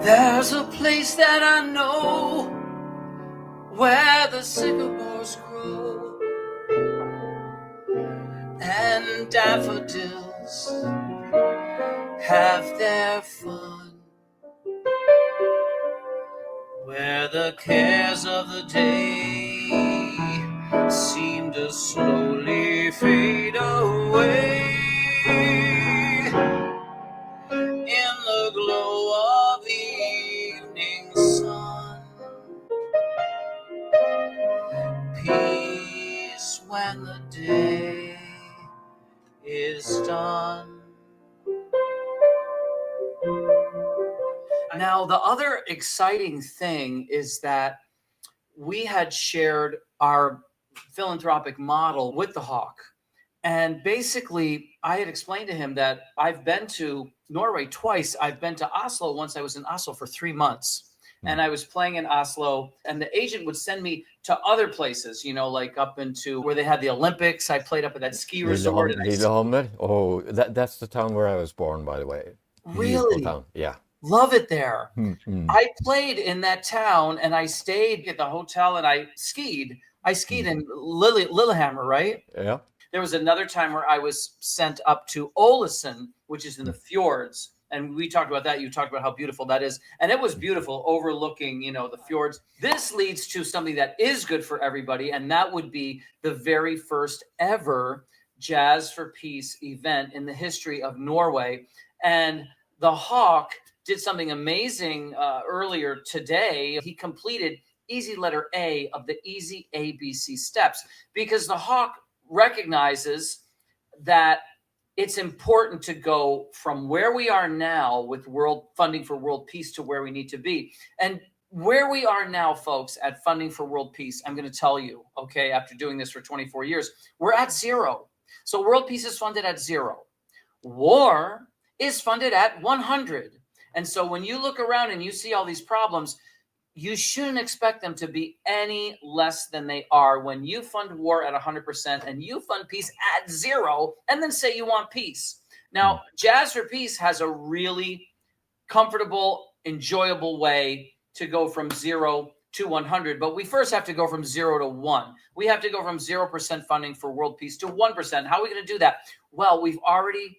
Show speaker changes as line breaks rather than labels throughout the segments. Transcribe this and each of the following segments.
There's a place that I know where the sycamores grow and daffodils have their fun, where the cares of the day seem to slowly fade away in the glow of the evening sun. Peace when the day is done. Now, the other exciting thing is that we had shared our philanthropic model with the Hawk. And basically, I had explained to him that I've been to Norway twice. I've been to Oslo once. I was in Oslo for 3 months. And I was playing in Oslo, and the agent would send me to other places, like up into where they had the Olympics. I played up at that ski resort.
Lillehammer. Oh, that's the town where I was born, by the way. Beautiful
Really?
town. Yeah.
Love it there.
Mm-hmm.
I played in that town, and I stayed at the hotel, and I skied. I skied in Lillehammer, right?
Yeah.
There was another time where I was sent up to Ålesund, which is in the fjords. And we talked about that. You talked about how beautiful that is. And it was beautiful, overlooking, the fjords. This leads to something that is good for everybody. And that would be the very first ever Jazz for Peace event in the history of Norway. And the Hawk did something amazing earlier today. He completed easy letter A of the easy ABC steps, because the Hawk recognizes that it's important to go from where we are now with world funding for world peace to where we need to be. And where we are now, folks, at funding for world peace, I'm going to tell you, okay, after doing this for 24 years, we're at 0. So world peace is funded at 0. War is funded at 100. And so when you look around and you see all these problems, you shouldn't expect them to be any less than they are when you fund war at 100% and you fund peace at 0 and then say you want peace. Now, Jazz for Peace has a really comfortable, enjoyable way to go from 0 to 100, but we first have to go from 0 to 1. We have to go from 0% funding for world peace to 1%. How are we going to do that? Well, we've already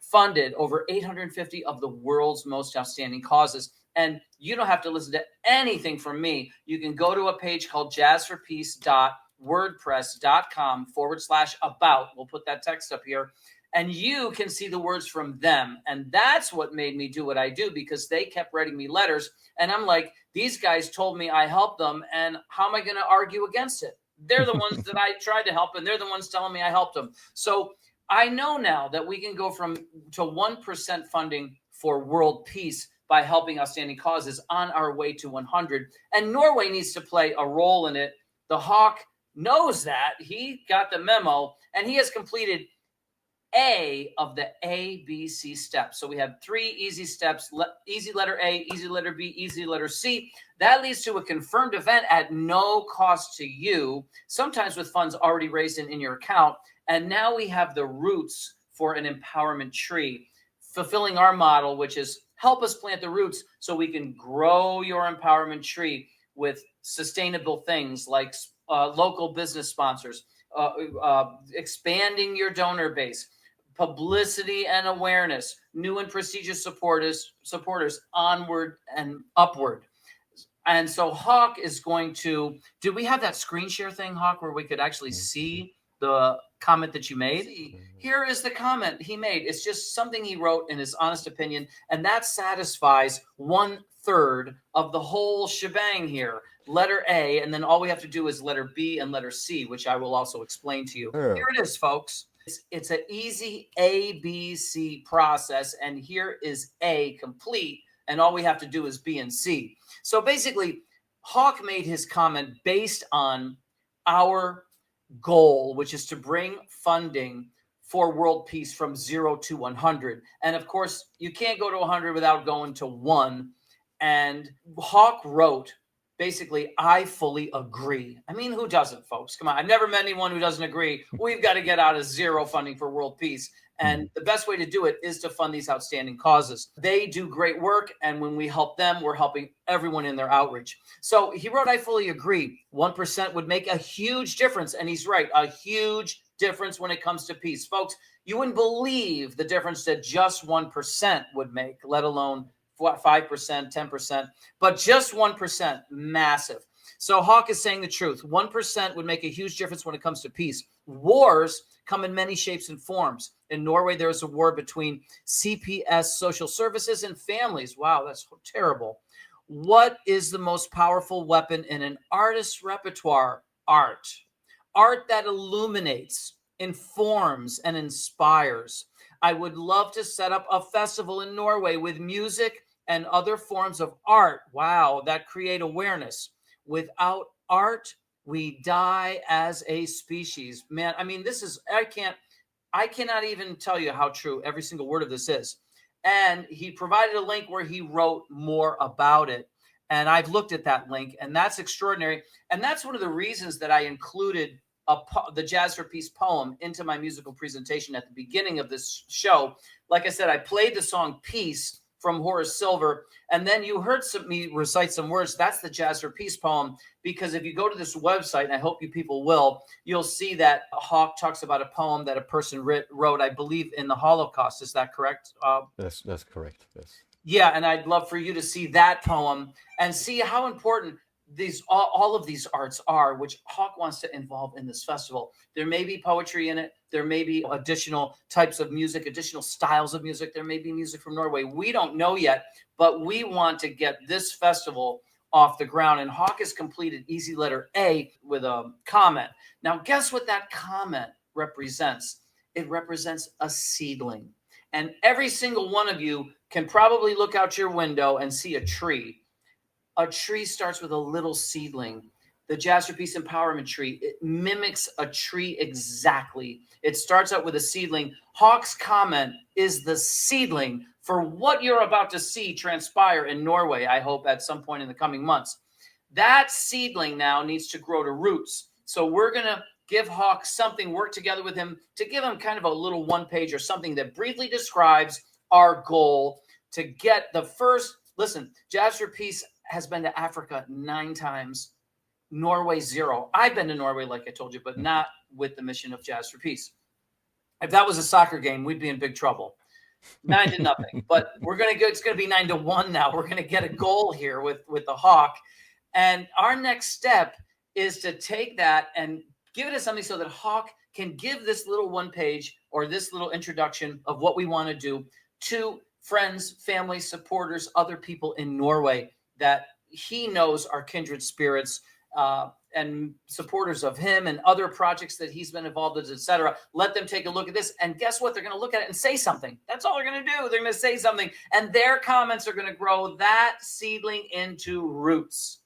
funded over 850 of the world's most outstanding causes. And you don't have to listen to anything from me. You can go to a page called jazzforpeace.wordpress.com/about. We'll put that text up here. And you can see the words from them. And that's what made me do what I do, because they kept writing me letters. And I'm like, these guys told me I helped them. And how am I going to argue against it? They're the ones that I tried to help, and they're the ones telling me I helped them. So I know now that we can go to 1% funding for world peace by helping outstanding causes on our way to 100. And Norway needs to play a role in it. The Hawk knows that. He got the memo, and he has completed A of the ABC steps. So we have 3 easy steps: easy letter A, easy letter B, easy letter C. That leads to a confirmed event at no cost to you, sometimes with funds already raised in your account. And now we have the roots for an empowerment tree, fulfilling our model, which is help us plant the roots so we can grow your empowerment tree with sustainable things like local business sponsors, expanding your donor base, publicity and awareness, new and prestigious supporters onward and upward. And so Hawk is going to, do we have that screen share thing, Hawk, where we could actually see the comment that you made? Here is the comment he made. It's just something he wrote in his honest opinion, and that satisfies 1/3 of the whole shebang here. Letter A, and then all we have to do is letter B and letter C, which I will also explain to you. Here it is, folks. It's an easy ABC process, and here is A complete, and all we have to do is B and C. So basically, Hawk made his comment based on our goal, which is to bring funding for world peace from 0 to 100. And of course, you can't go to 100 without going to 1. And Hawk wrote, basically, I fully agree. I mean, who doesn't, folks? Come on. I've never met anyone who doesn't agree. We've got to get out of 0 funding for world peace And the best way to do it is to fund these outstanding causes. They do great work. And when we help them, we're helping everyone in their outreach. So he wrote, I fully agree. 1% would make a huge difference. And he's right. A huge difference when it comes to peace. Folks, you wouldn't believe the difference that just 1% would make, let alone 5%, 10%, but just 1%, massive. So Hawk is saying the truth. 1% would make a huge difference when it comes to peace. Wars come in many shapes and forms. In Norway, there was a war between CPS social services and families. Wow, that's terrible. What is the most powerful weapon in an artist's repertoire? Art. Art that illuminates, informs, and inspires. I would love to set up a festival in Norway with music and other forms of art. Wow, that create awareness. Without art, we die as a species. Man, I mean, this is, I cannot even tell you how true every single word of this is. And he provided a link where he wrote more about it. And I've looked at that link, and that's extraordinary. And that's one of the reasons that I included the Jazz for Peace poem into my musical presentation at the beginning of this show. Like I said, I played the song Peace from Horace Silver, and then you heard me recite some words. That's the Jazz for Peace poem, because if you go to this website, and I hope you people will, you'll see that Hawk talks about a poem that a person wrote, I believe, in the Holocaust. Is that correct?
That's correct. Yes.
Yeah, and I'd love for you to see that poem and see how important all of these arts are, which Hawk wants to involve in this festival. There may be poetry in it. There may be additional types of music, additional styles of music. There may be music from Norway. We don't know yet, but we want to get this festival off the ground. And Hawk has completed easy letter A with a comment. Now, guess what that comment represents? It represents a seedling. And every single one of you can probably look out your window and see a tree. A tree starts with a little seedling. The Jazz for Peace Empowerment Tree, it mimics a tree exactly. It starts out with a seedling. Hawk's comment is the seedling for what you're about to see transpire in Norway, I hope, at some point in the coming months. That seedling now needs to grow to roots. So we're going to give Hawk something, work together with him to give him kind of a little one-page or something that briefly describes our goal to get the first. Listen, Jazz for Peace has been to Africa 9 times, Norway 0. I've been to Norway, like I told you, but not with the mission of Jazz for Peace. If that was a soccer game, we'd be in big trouble. 9-0. But it's going to be 9-1 now. We're going to get a goal here with the Hawk. And our next step is to take that and give it as something so that Hawk can give this little one page or this little introduction of what we want to do to friends, family, supporters, other people in Norway that he knows are kindred spirits and supporters of him and other projects that he's been involved in, etc. Let them take a look at this. And guess what? They're going to look at it and say something. That's all they're going to do. They're going to say something. And their comments are going to grow that seedling into roots.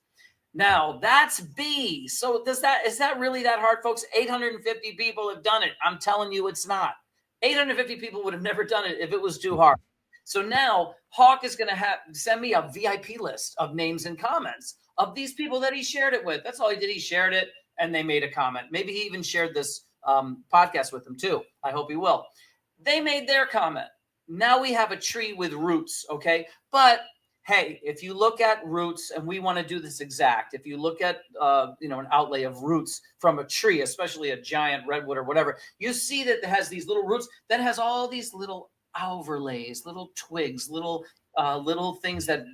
Now, that's B. So is that really that hard, folks? 850 people have done it. I'm telling you it's not. 850 people would have never done it if it was too hard. So now Hawk is going to send me a VIP list of names and comments of these people that he shared it with. That's all he did. He shared it and they made a comment. Maybe he even shared this podcast with them too. I hope he will. They made their comment. Now we have a tree with roots. Okay. But hey, if you look at roots, and we want to do this exact, if you look at, an outlay of roots from a tree, especially a giant redwood or whatever, you see that it has these little roots that has all these little overlays, little twigs, little things that,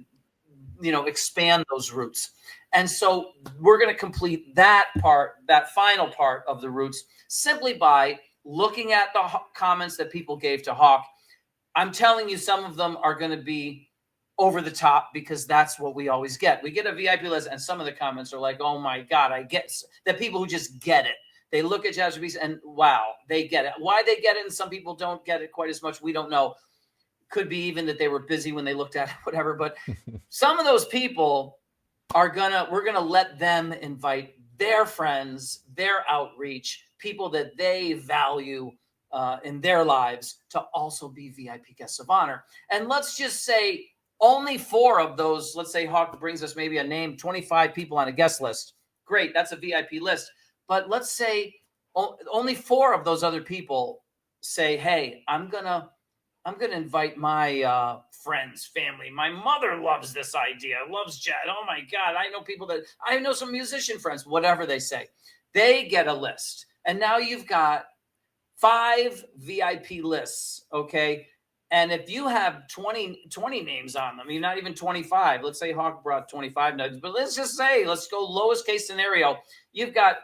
expand those roots. And so we're going to complete that part, that final part of the roots, simply by looking at the comments that people gave to Hawk. I'm telling you, some of them are going to be over the top because that's what we always get. We get a VIP list and some of the comments are like, oh my God, I get the people who just get it. They look at Jazz for Peace and wow, they get it. Why they get it and some people don't get it quite as much, we don't know. Could be even that they were busy when they looked at it, whatever. But some of those people we're gonna let them invite their friends, their outreach, people that they value in their lives to also be VIP guests of honor. And let's just say only 4 of those, let's say Hawk brings us maybe a name, 25 people on a guest list. Great, that's a VIP list. But let's say only 4 of those other people say, hey, I'm gonna invite my friends, family. My mother loves this idea, loves jazz. Oh my God, I know some musician friends, whatever they say. They get a list. And now you've got 5 VIP lists, okay? And if you have 20 names on them, you're not even 25. Let's say Hawk brought 25 names, but let's go lowest case scenario. You've got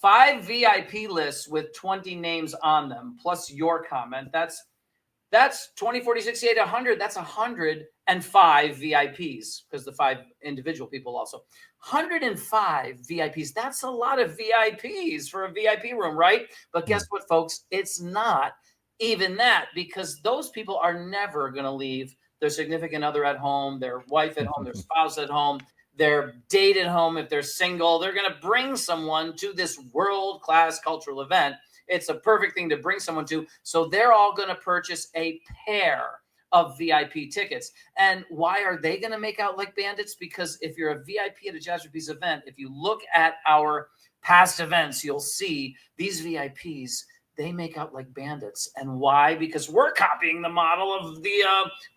5 VIP lists with 20 names on them, plus your comment. That's 20, 40, 60, 80, 100. That's 105 VIPs because the 5 individual people also. 105 VIPs. That's a lot of VIPs for a VIP room, right? But guess what, folks? It's not even that, because those people are never going to leave their significant other at home, their wife at home, their spouse at home, their date at home. If they're single, they're going to bring someone to this world-class cultural event. It's a perfect thing to bring someone to. So they're all going to purchase a pair of VIP tickets. And why are they going to make out like bandits? Because if you're a VIP at a Jazz for Peace event, if you look at our past events, you'll see these VIPs, they make out like bandits. And why? Because we're copying the model of the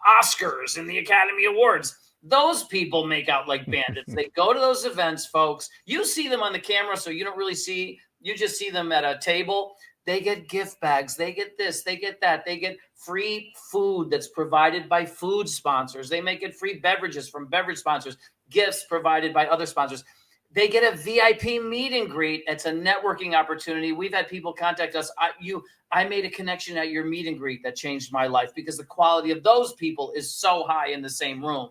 Oscars and the Academy Awards. Those people make out like bandits. They go to those events, folks. You see them on the camera, so you don't really see, you just see them at a table. They get gift bags. They get this. They get that. They get free food that's provided by food sponsors. They may get free beverages from beverage sponsors, gifts provided by other sponsors. They get a VIP meet and greet. It's a networking opportunity. We've had people contact us. I made a connection at your meet and greet that changed my life, because the quality of those people is so high in the same room.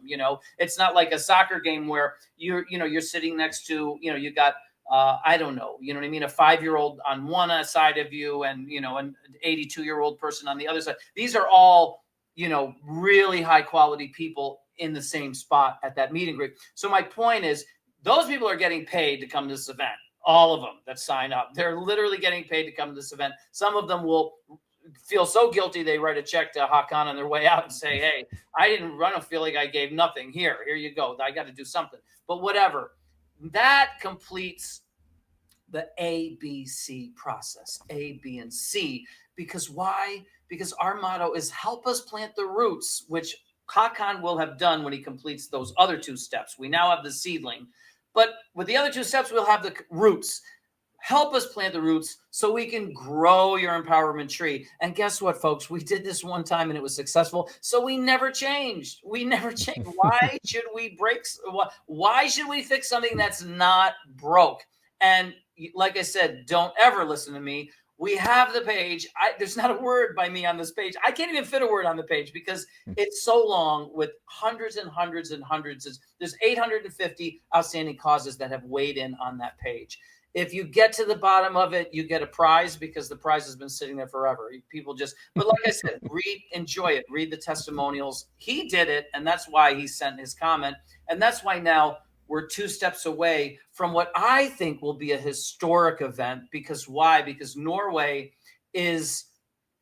It's not like a soccer game where you're sitting next to, you got, I don't know, you know what I mean? A 5-year-old on one side of you and, an 82-year-old person on the other side. These are all, really high quality people in the same spot at that meet and greet. So my point is, those people are getting paid to come to this event. All of them that sign up, they're literally getting paid to come to this event. Some of them will feel so guilty they write a check to Hakan on their way out and say, hey, I don't feel like I gave nothing. Here you go. I got to do something. But whatever. That completes the ABC process, A, B, and C. Because why? Because our motto is help us plant the roots, which Hakan will have done when he completes those other 2 steps. We now have the seedling. But with the other 2 steps, we'll have the roots. Help us plant the roots so we can grow your empowerment tree. And guess what, folks? We did this one time and it was successful. So we never changed. We never changed. Why should we break? Why should we fix something that's not broke? And like I said, don't ever listen to me. We have the page. There's not a word by me on this page. I can't even fit a word on the page because it's so long with hundreds and hundreds and hundreds. There's 850 outstanding causes that have weighed in on that page. If you get to the bottom of it, you get a prize because the prize has been sitting there forever. But like I said, enjoy it. Read the testimonials. He did it, and that's why he sent his comment. And that's why now we're 2 steps away from what I think will be a historic event. Because why? Because Norway is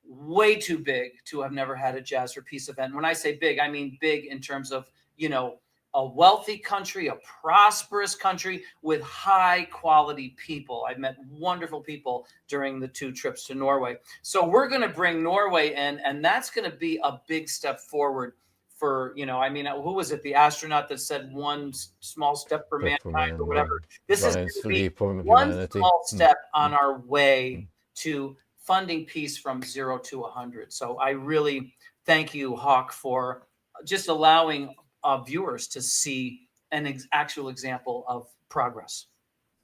way too big to have never had a Jazz for Peace event. When I say big, I mean big in terms of, a wealthy country, a prosperous country with high quality people. I've met wonderful people during the 2 trips to Norway. So we're going to bring Norway in, and that's going to be a big step forward for, who was it? The astronaut that said 1 small step for mankind or whatever. This is going to be 1 small step on our way to funding peace from 0 to 100. So I really thank you, Hawk, for just allowing viewers to see an actual example of progress.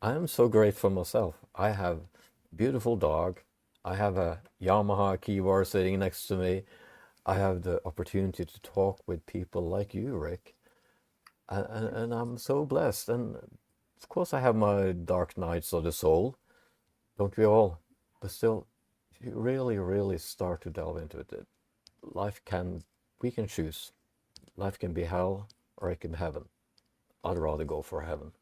I am so grateful myself. I have a beautiful dog. I have a Yamaha keyboard sitting next to me. I have the opportunity to talk with people like you, Rick. And I'm so blessed. And of course I have my dark nights of the soul. Don't we all? But still, if you really, really start to delve into it, we can choose. Life can be hell or it can be heaven. I'd rather go for heaven.